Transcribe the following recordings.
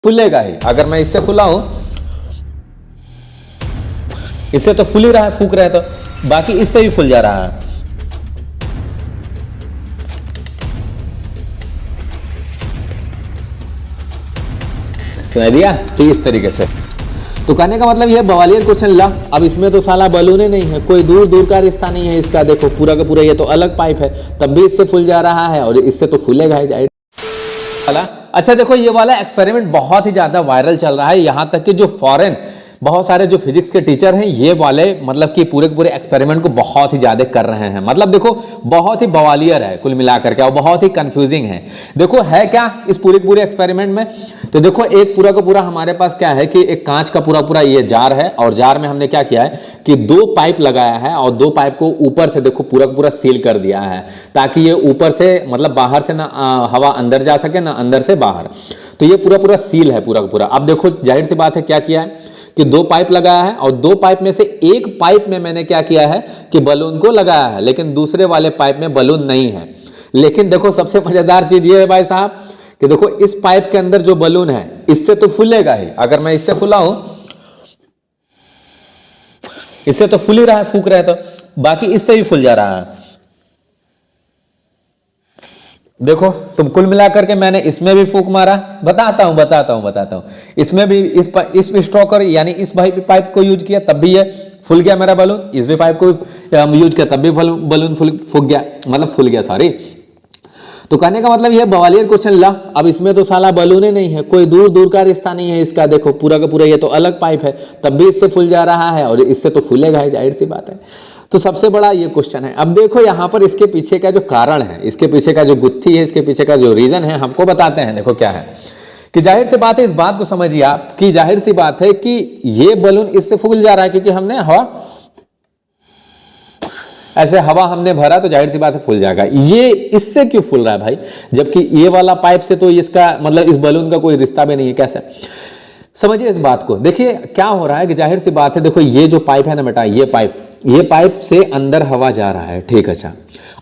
फूलेगा ही। अगर मैं इससे फुलाऊं, इससे तो फूल ही रहा है, फूक रहा है, तो बाकी इससे भी फूल जा रहा है। समझ दिया? तो इस तरीके से तो कहने का मतलब यह बवालियर क्वेश्चन ला। अब इसमें तो साला बलून नहीं है, कोई दूर दूर का रिश्ता नहीं है इसका। देखो पूरा का पूरा ये तो अलग पाइप है, तब भी इससे फूल जा रहा है और इससे तो फूलेगा ही जाहिर। अच्छा देखो, ये वाला एक्सपेरिमेंट बहुत ही ज्यादा वायरल चल रहा है, यहां तक कि जो फॉरेन बहुत सारे जो फिजिक्स के टीचर हैं ये वाले मतलब कि पूरे के पूरे एक्सपेरिमेंट को बहुत ही ज्यादा कर रहे हैं। मतलब देखो बहुत ही बवालियर है कुल मिलाकर के और बहुत ही कंफ्यूजिंग है। देखो है क्या इस पूरे एक्सपेरिमेंट में, तो देखो एक पूरा का पूरा हमारे पास क्या है कि एक कांच का पूरा ये जार है और जार में हमने क्या किया है कि दो पाइप लगाया है और दो पाइप को ऊपर से देखो पूरा का पूरा सील कर दिया है ताकि ये ऊपर से मतलब बाहर से ना हवा अंदर जा सके ना अंदर से बाहर। तो ये पूरा सील है पूरा का पूरा। अब देखो जाहिर सी बात है क्या किया है कि दो पाइप लगाया है और दो पाइप में से एक पाइप में मैंने क्या किया है कि बलून को लगाया है, लेकिन दूसरे वाले पाइप में बलून नहीं है। लेकिन देखो सबसे मजेदार चीज ये है भाई साहब कि देखो इस पाइप के अंदर जो बलून है इससे तो फूलेगा ही। अगर मैं इससे फुलाऊं, इससे तो फूल ही रहा है, फूक रहा है, तो बाकी इससे भी फूल जा रहा है। देखो तुम कुल मिलाकर के मैंने इसमें भी फूक मारा, बताता हूं इसमें भी इस स्ट्रोकर यानी इस पाइप को यूज किया तब भी ये फूल गया मेरा बलून, इस भी पाइप को यूज किया तब भी बलून फूक गया, मतलब फूल गया सॉरी। तो कहने का मतलब यह बवालियर क्वेश्चन ला। अब इसमें तो साला बलून ही नहीं है, कोई दूर दूर का रिश्ता नहीं है इसका। देखो पूरा का पूरा ये तो अलग पाइप है, तब भी इससे फूल जा रहा है और इससे तो फूलेगा ही, जाहिर सी बात है। तो सबसे बड़ा ये क्वेश्चन है। अब देखो यहाँ पर इसके पीछे का जो कारण है, इसके पीछे का जो गुत्थी है, इसके पीछे का जो रीजन है हमको बताते हैं। देखो क्या है कि जाहिर सी बात है, इस बात को समझिए आप कि जाहिर सी बात है कि ये बलून इससे फूल जा रहा है क्योंकि हमने हवा ऐसे हवा हमने भरा तो जाहिर सी बात है फूल जाएगा। ये इससे क्यों फूल रहा है भाई, जबकि ये वाला पाइप से तो इसका मतलब इस बलून का कोई रिश्ता भी नहीं है। कैसे समझिए इस बात को। देखिए क्या हो रहा है कि जाहिर सी बात है, देखो ये जो पाइप है ना बेटा, ये पाइप से अंदर हवा जा रहा है, ठीक। अच्छा,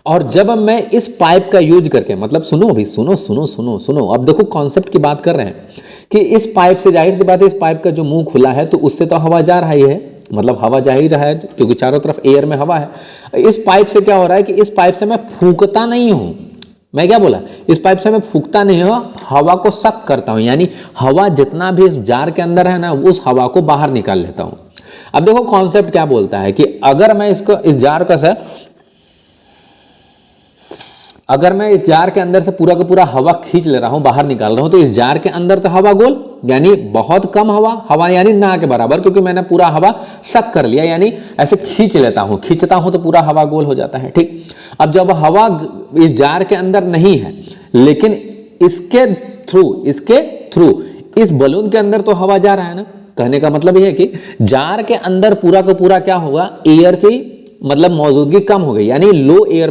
और जब मैं इस पाइप का यूज करके मतलब सुनो अभी सुनो अब देखो कॉन्सेप्ट की बात कर रहे हैं कि इस पाइप से जाहिर सी बात है इस पाइप का जो मुंह खुला है तो उससे तो हवा जा रहा ही है, मतलब हवा जा ही रहा है क्योंकि चारों तरफ एयर में हवा है। इस पाइप से क्या हो रहा है कि इस पाइप से मैं फूंकता नहीं हूं। मैं क्या बोला, इस पाइप से मैं फूंकता नहीं हूं, हवा को सक करता हूं, यानी हवा जितना भी इस जार के अंदर है ना उस हवा को बाहर निकाल लेता हूं। अब देखो कॉन्सेप्ट क्या बोलता है कि अगर मैं इस जार का से अगर मैं इस जार के अंदर से पूरा का पूरा हवा खींच ले रहा हूं, बाहर निकाल रहा हूं, तो इस जार के अंदर तो हवा गोल यानी बहुत कम हवा यानी ना के बराबर, क्योंकि मैंने पूरा हवा सक कर लिया, यानी ऐसे खींचता हूं तो पूरा हवा गोल हो जाता है, ठीक। अब जब हवा इस जार के अंदर नहीं है लेकिन इसके थ्रू इस बलून के अंदर तो हवा जा रहा है ना, कहने का मतलब यह है कि जार के अंदर पूरा का पूरा क्या होगा, एयर की मतलब मौजूदगी कम हो गई, यानी लो एयर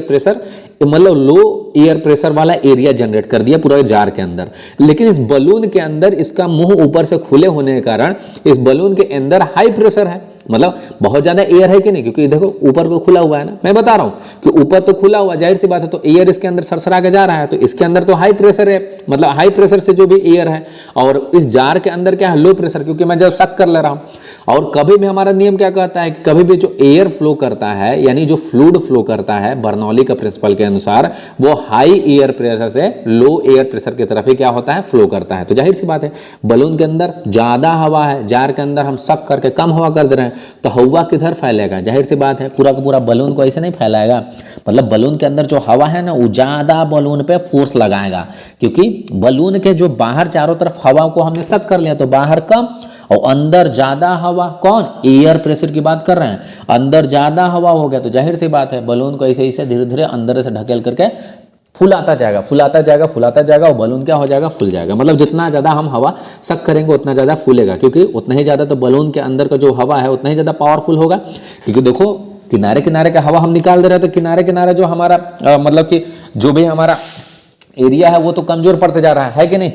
प्रेशर वाला एरिया जनरेट कर दिया पूरा जार के अंदर। लेकिन इस बलून के अंदर इसका मुंह ऊपर से खुले होने के कारण इस बलून के अंदर हाई प्रेशर है, मतलब बहुत ज्यादा एयर है कि नहीं, क्योंकि देखो ऊपर को खुला हुआ है ना, मैं बता रहा हूं कि ऊपर तो खुला हुआ, जाहिर सी बात है तो एयर इसके अंदर सरसरा के जा रहा है, तो इसके अंदर तो हाई प्रेशर है, मतलब हाई प्रेशर से जो भी एयर है, और इस जार के अंदर क्या है, लो प्रेशर, क्योंकि मैं जब सक कर ले रहा हूं। और कभी भी हमारा नियम क्या कहता है कि कभी भी जो एयर फ्लो करता है यानी जो फ्लूइड फ्लो करता है बर्नौली का प्रिंसिपल के अनुसार, वो हाई एयर प्रेशर से लो एयर प्रेशर की तरफ ही क्या होता है, फ्लो करता है। तो जाहिर सी बात है बलून के अंदर ज्यादा हवा है, जार के अंदर हम सक करके कम हवा कर दे रहे हैं, तो हवा किधर फैलेगा, जाहिर सी बात है पूरा का पूरा बलून को ऐसे नहीं फैलाएगा, मतलब बलून के अंदर जो हवा है ना वो ज्यादा बलून पे फोर्स लगाएगा, क्योंकि बलून के जो बाहर चारों तरफ हवा को हमने सक कर लिया तो बाहर कम और अंदर ज्यादा हवा, कौन, एयर प्रेशर की बात कर रहे हैं, अंदर ज्यादा हवा हो गया तो जाहिर सी बात है बलून को ऐसे ऐसे धीरे धीरे अंदर से ढकेल करके फुलाता जाएगा और बलून क्या हो जाएगा, फूल जाएगा। मतलब जितना ज्यादा हम हवा सक करेंगे उतना ज्यादा फूलेगा, क्योंकि उतना ही ज्यादा तो बलून के अंदर का जो हवा है उतना ही ज्यादा पावरफुल होगा। क्योंकि देखो किनारे किनारे का हवा हम निकाल दे रहे हैं तो किनारे किनारे जो हमारा मतलब कि जो भी हमारा एरिया है वो तो कमजोर पड़ते जा रहा है कि नहीं,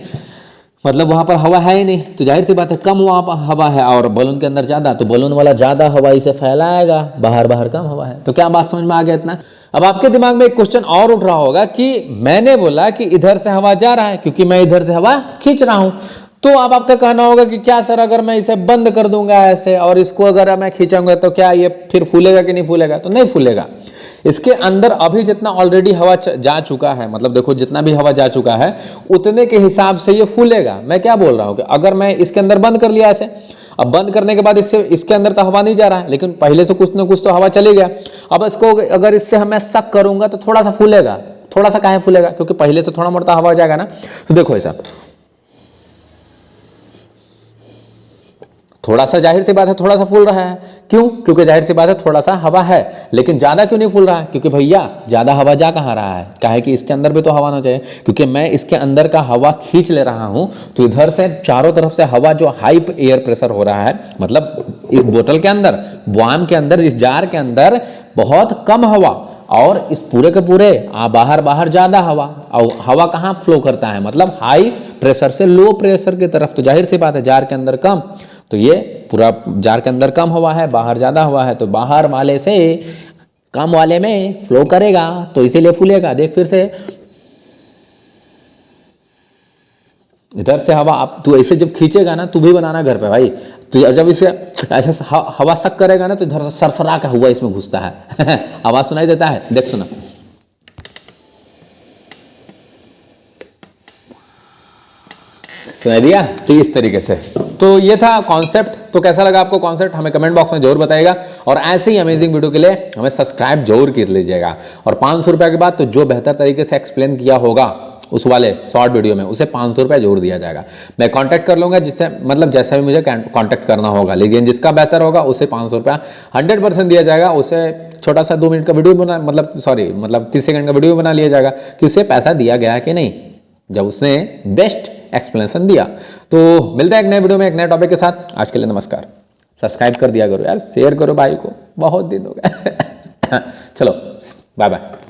मतलब वहां पर हवा है ही नहीं, तो जाहिर सी बात है कम वहां पर हवा है और बलून के अंदर ज्यादा, तो बलून वाला ज्यादा हवा इसे फैलाएगा, बाहर कम हवा है। तो क्या बात समझ में आ गया इतना। अब आपके दिमाग में एक क्वेश्चन और उठ रहा होगा कि मैंने बोला कि इधर से हवा जा रहा है क्योंकि मैं इधर से हवा खींच रहा हूं, तो अब आपका कहना होगा कि क्या सर अगर मैं इसे बंद कर दूंगा ऐसे और इसको अगर मैं खींचूंगा तो क्या ये फिर फूलेगा कि नहीं फूलेगा? तो नहीं फूलेगा। इसके अंदर अभी जितना ऑलरेडी हवा जा चुका है, मतलब देखो जितना भी हवा जा चुका है उतने के हिसाब से ये फूलेगा। मैं क्या बोल रहा हूँ कि अगर मैं इसके अंदर बंद कर लिया ऐसे, अब बंद करने के बाद इसके अंदर तो हवा नहीं जा रहा है, लेकिन पहले से कुछ ना कुछ तो हवा चली गया। अब इसको अगर इससे मैं सक करूंगा तो थोड़ा सा फूलेगा। थोड़ा सा काहे फूलेगा? क्योंकि पहले से थोड़ा मोटा हवा जाएगा ना। तो देखो ऐसा थोड़ा सा, जाहिर सी बात है थोड़ा सा फूल रहा है। क्यों? क्योंकि जाहिर सी बात है थोड़ा सा हवा है, लेकिन ज्यादा क्यों नहीं फूल रहा है? क्योंकि भैया ज्यादा हवा जा कहाँ रहा है? काहे कि इसके अंदर भी तो हवा ना चाहिए। क्योंकि मैं इसके अंदर का हवा खींच ले रहा हूं, तो इधर से चारों तरफ से हवा जो हाई एयर प्रेशर हो रहा है, मतलब इस बोतल के अंदर, बॉम के अंदर, इस जार के अंदर बहुत कम हवा और इस पूरे के पूरे बाहर ज्यादा हवा। और हवा कहाँ फ्लो करता है? मतलब हाई प्रेशर से लो प्रेशर की तरफ। तो जाहिर सी बात है जार के अंदर कम, तो ये पूरा जार के अंदर कम हवा है, बाहर ज्यादा हवा है, तो बाहर वाले से कम वाले में फ्लो करेगा, तो इसीलिए फूलेगा। देख फिर से इधर से हवा, आप तू ऐसे जब खींचेगा ना, तू भी बनाना घर पे भाई, तो जब इसे ऐसे हवा सक करेगा ना तो इधर सरसरा का हुआ इसमें घुसता है आवाज सुनाई देता है, देख सुना। सुनाई दिया? तो इस तरीके से। तो ये था कॉन्सेप्ट। तो कैसा लगा आपको कॉन्सेप्ट हमें कमेंट बॉक्स में जरूर बताइएगा, और ऐसे ही अमेजिंग वीडियो के लिए हमें सब्सक्राइब जरूर कर लीजिएगा। और 500 रुपये के बाद तो जो बेहतर तरीके से एक्सप्लेन किया होगा उस वाले शॉर्ट वीडियो में, उसे 500 रुपये जरूर दिया जाएगा। मैं कांटेक्ट कर लूंगा, जिससे मतलब जैसा भी मुझे कांटेक्ट करना होगा, लेकिन जिसका बेहतर होगा उसे 500 रुपया 100% दिया जाएगा। उसे छोटा सा 2 मिनट का वीडियो बना, मतलब 30 सेकंड का वीडियो बना लिया जाएगा कि उसे पैसा दिया गया है कि नहीं, जब उसने बेस्ट एक्सप्लेनेशन दिया। तो मिलता है एक नए वीडियो में एक नए टॉपिक के साथ। आज के लिए नमस्कार। सब्सक्राइब कर दिया करो यार, शेयर करो भाई को, बहुत दिन हो गए चलो बाय बाय।